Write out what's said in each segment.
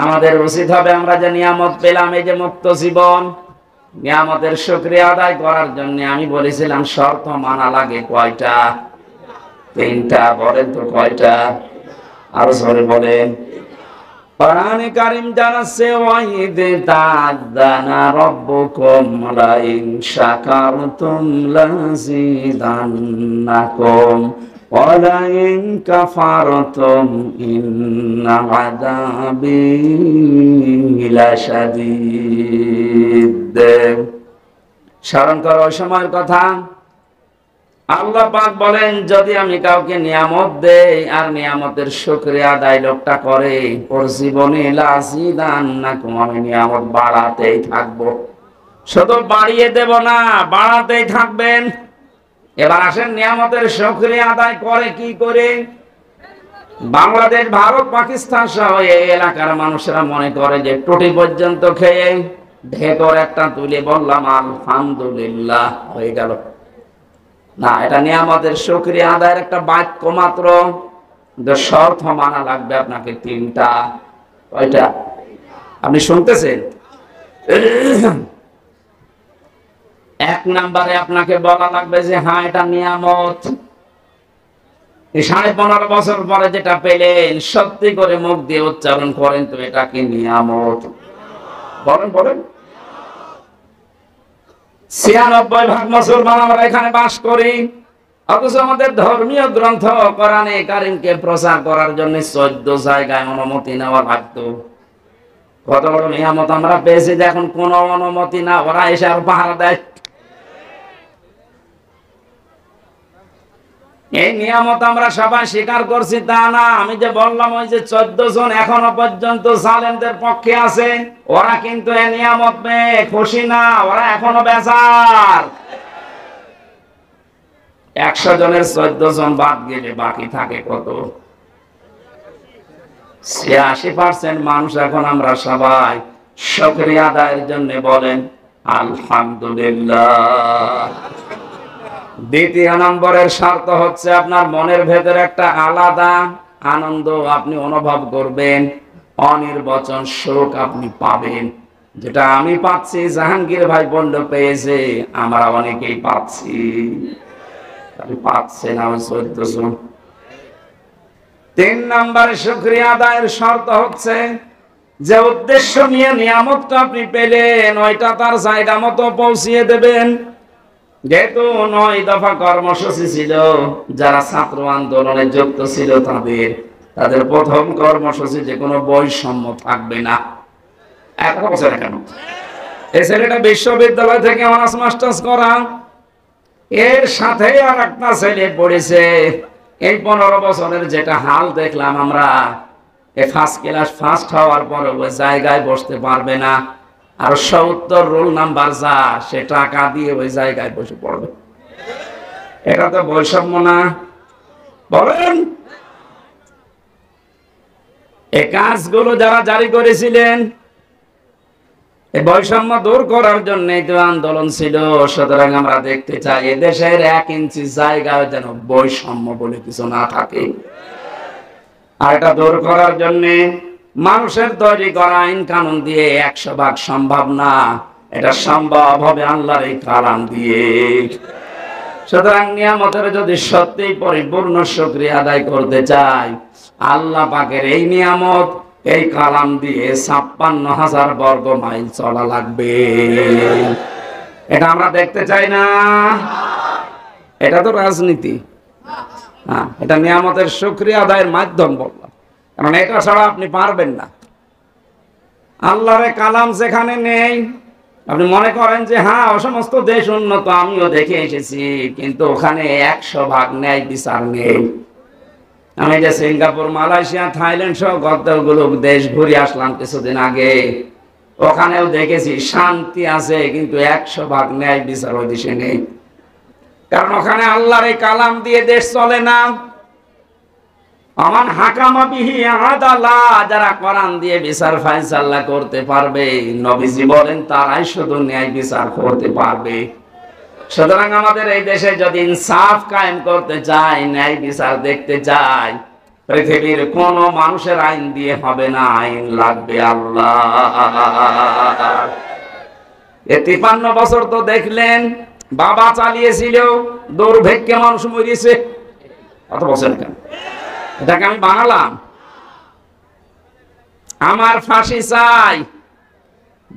আমাদের উচিত হবে আমরা যে নিয়ামত পেলাম, এই যে মুক্ত জীবন, নিয়ামতের শুকরিয়া আদায় করার জন্য আমি বলেছিলাম শর্ত মানা লাগে কয়টা? 3টা। বলেন তো কয়টা? আরো জোরে বলেন। কোরআনে কারীম জানাচ্ছে ওয়াইদ তা'আযানা রাব্বুকুম লাইন শাকারতুম লাযিদান্নাকুম ওয়া লাইন কাফারতুম ইন্না আযাবি লাশাদীদ। স্মরণ করো ওই সময়ের কথা। আল্লাহ পাক বলেন, যদি আমি কাউকে নিয়ামত দেই আর নিয়ামতের শুকরিয়া আদায় লোকটা করে, ওর জীবনে লাযিদান্নাকুম, আমি নিয়ামত বাড়াতেই থাকবো। শুধু বাড়িয়ে দেব না, বাড়াতেই থাকবেন। এবার আসেন নিয়ামতের শুকরিয়া আদায় করে কি করে? বাংলাদেশ, ভারত, পাকিস্তান সহ এই এলাকার মানুষরা মনে করে যে টুটি পর্যন্ত খেয়ে ঢেকর একটা তুলে বললাম আলহামদুলিল্লাহ, হয়ে গেল। না, এটা নিয়ামতের শুকরিয়া আদায়ের একটা বাক্য মাত্র। শর্ত মানা লাগবে আপনাকে 3টা। কয়টা? আপনি শুনতেছেন? 1 নম্বরে আপনাকে বলা লাগবে যে হ্যাঁ, এটা নিয়ামত। 15.5 বছর পরে যেটা পেলেন, সত্যি করে মুখ দিয়ে উচ্চারণ করেন তো, এটা কি নিয়ামত? বলেন বলেন। 96% মুসলমান আমরা এখানে বাস করি, অথচ আমাদের ধর্মীয় গ্রন্থ কোরআনে কারীমকে প্রচার করার জন্য 14 জায়গায় অনুমতি নেওয়া লাগতো। কত বড় নিয়ামত আমরা পেয়েছি, এখন কোন অনুমতি না, ওরা এসে আর পাহারা দেয়। এই নিয়ামত আমরা সবাই স্বীকার করছি তা না। আমি যে বললাম ওই যে 14 জন এখনো পর্যন্ত জালেমদের পক্ষে আছে, ওরা কিন্তু এই নিয়ামত পেয়ে খুশি না, ওরা এখনো বেজার। 100 জনের 14 জন বাদ গেলে বাকি থাকে কত? 86% মানুষ এখন আমরা সবাই শুকরিয়া আদায়ের জন্য বলেন আলহামদুলিল্লাহ। 2 নম্বরের শর্ত হচ্ছে আপনার মনের ভেতরে একটা আলাদা আনন্দ আপনি অনুভব করবেন, অনির্বচন সুখ আপনি পাবেন, যেটা আমি পাচ্ছি, জাহাঙ্গীর ভাই বন্ধ পেয়েছে, আমরা অনেকেই পাচ্ছি। পাচ্ছে না 14 জন। 3 নম্বরে শুকরিয়া আদায়ের শর্ত হচ্ছে যে উদ্দেশ্য নিয়ে নিয়ামতটা আপনি পেলেন, ওইটা তার জায়গা মতো পৌঁছিয়ে দেবেন। যেহেতু 9 দফা কর্মসূচি ছিল, যারা ছাত্র আন্দোলনে যুক্ত ছিল তাদের প্রথম কর্মসূচি যে কোনো বৈষম্য থাকবে না। একটা বছর কেন, এই ছেলেটা বিশ্ববিদ্যালয় থেকে অনার্স মাস্টার্স করা, এর সাথে আর একটা ছেলে পড়েছে। এই 15 বছরের যেটা হাল দেখলাম আমরা, ফার্স্ট ক্লাস ফার্স্ট হওয়ার পরে ওই জায়গায় বসতে পারবে না, আর 70 রোল নাম্বার যা, সে টাকা দিয়ে ওই জায়গায় বসে পড়বে। এটা তো বৈষম্য না? বলেন। এই কাজগুলো যারা জারি করেছিলেন, এই বৈষম্য দূর করার জন্য তো আন্দোলন ছিল। সুতরাং আমরা দেখতে চাই এদেশের 1 ইঞ্চি জায়গায় যেন বৈষম্য বলে কিছু না থাকে। আর এটা দূর করার জন্য মানুষের তৈরি করা আইন কানুন দিয়ে 100% সম্ভব না, এটা সম্ভব হবে আল্লাহর এই কালাম দিয়ে। সুতরাং নিয়ামতের যদি সত্যিই পরিপূর্ণ শুকরিয়া আদায় করতে চাই, আল্লাহ পাকের এই নিয়ামত, এই কালাম দিয়ে 56,000 বর্গ মাইল চলা লাগবে। এটা আমরা দেখতে চাই না। এটা তো রাজনীতি, এটা নিয়ামতের শুকরিয়া আদায়ের মাধ্যম বললাম, কারণ এটা ছাড়া আপনি পারবেন না। আল্লাহর কালাম যেখানে নেই, আপনি মনে করেন যে হ্যাঁ ও সমস্ত দেশ উন্নত, আমিও দেখে এসেছি, কিন্তু ওখানে 100% ন্যায় বিচার নেই। আমি যে সিঙ্গাপুর, মালয়েশিয়া, থাইল্যান্ড সহ কতগুলো দেশ ঘুরে আসলাম কিছুদিন আগে, ওখানেও দেখেছি শান্তি আছে, কিন্তু 100% ন্যায় বিচার ওই দেশে নেই। কারণ ওখানে আল্লাহর এই কালাম দিয়ে দেশ চলে না। আমান হাকামা বিহি আদালা, যারা কোরআন দিয়ে বিচার ফায়সালা করতে পারবে, নবীজি বলেন তারাই শুধু ন্যায় বিচার করতে পারবে। সুতরাং আমাদের এই দেশে যদি ইনসাফ কায়েম করতে চাই, ন্যায় বিচার দেখতে চাই, পৃথিবীর কোন মানুষের আইন দিয়ে হবে না, আইন লাগবে আল্লাহ। 53 বছর তো দেখলেন বাবা চালিয়েছিল, দুর্ভিক্ষে মানুষ মরিয়েছে। কত বছর কেন? এটাকে আমি বানালাম? আমার ফাঁসি চাই।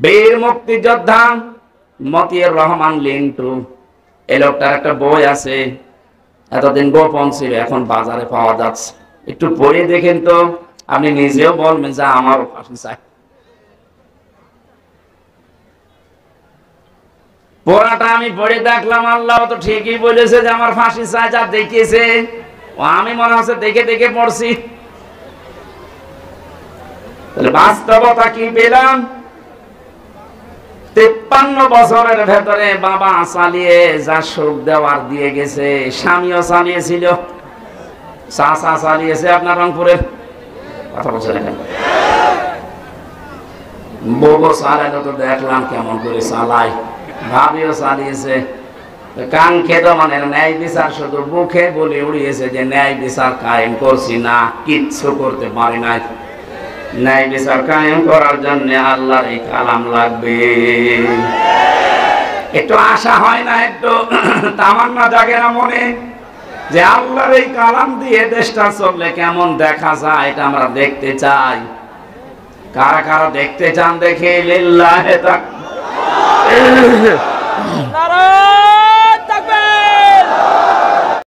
বীর মুক্তিযোদ্ধা মতিউর রহমান লিন্টু, এই লোকটার একটা বই আছে, এতদিন গোপন ছিল, এখন বাজারে পাওয়া যাচ্ছে। একটু পড়ে দেখেন তো, আপনি নিজেও বলবেন যে আমারও ফাঁসি চাই। পড়াটা আমি পড়ে দেখলাম, আল্লাহ তো ঠিকই বলেছে যে আমার ফাঁসি চাই। যা দেখিয়েছে ও আমি মনে হচ্ছে দেখে দেখে পড়ছি। তাহলে বাস্তবতা কি পেলাম? 53 বছরের ভেতরে বাবা চালিয়ে যা সুখ দেওয়ার দিয়ে গেছে, স্বামীও চালিয়েছিল, চাচা চালিয়েছে আপনার রংপুরের। কথা বলছে দেখেন, বউ চালাইলো তো দেখলাম কেমন করে চালায়, ভাবিও চালিয়েছে। কান খেত মানে ন্যায় বিচার শুধু মুখে বলে উড়িয়েছে যে ন্যায় বিচার কায়েম করছি না, কিচ্ছু করতে পারি নাই। ন্যায় বিচার কায়েম করার জন্য আল্লাহর এই কালাম লাগবে। একটু আশা হয় না, একটু তামান্না জাগে না মনে, যে আল্লাহর এই কালাম দিয়ে দেশটা চললে কেমন দেখা যায়, এটা আমরা দেখতে চাই। কারা কারা দেখতে চান দেখে লিল্লাহে তাকবীর।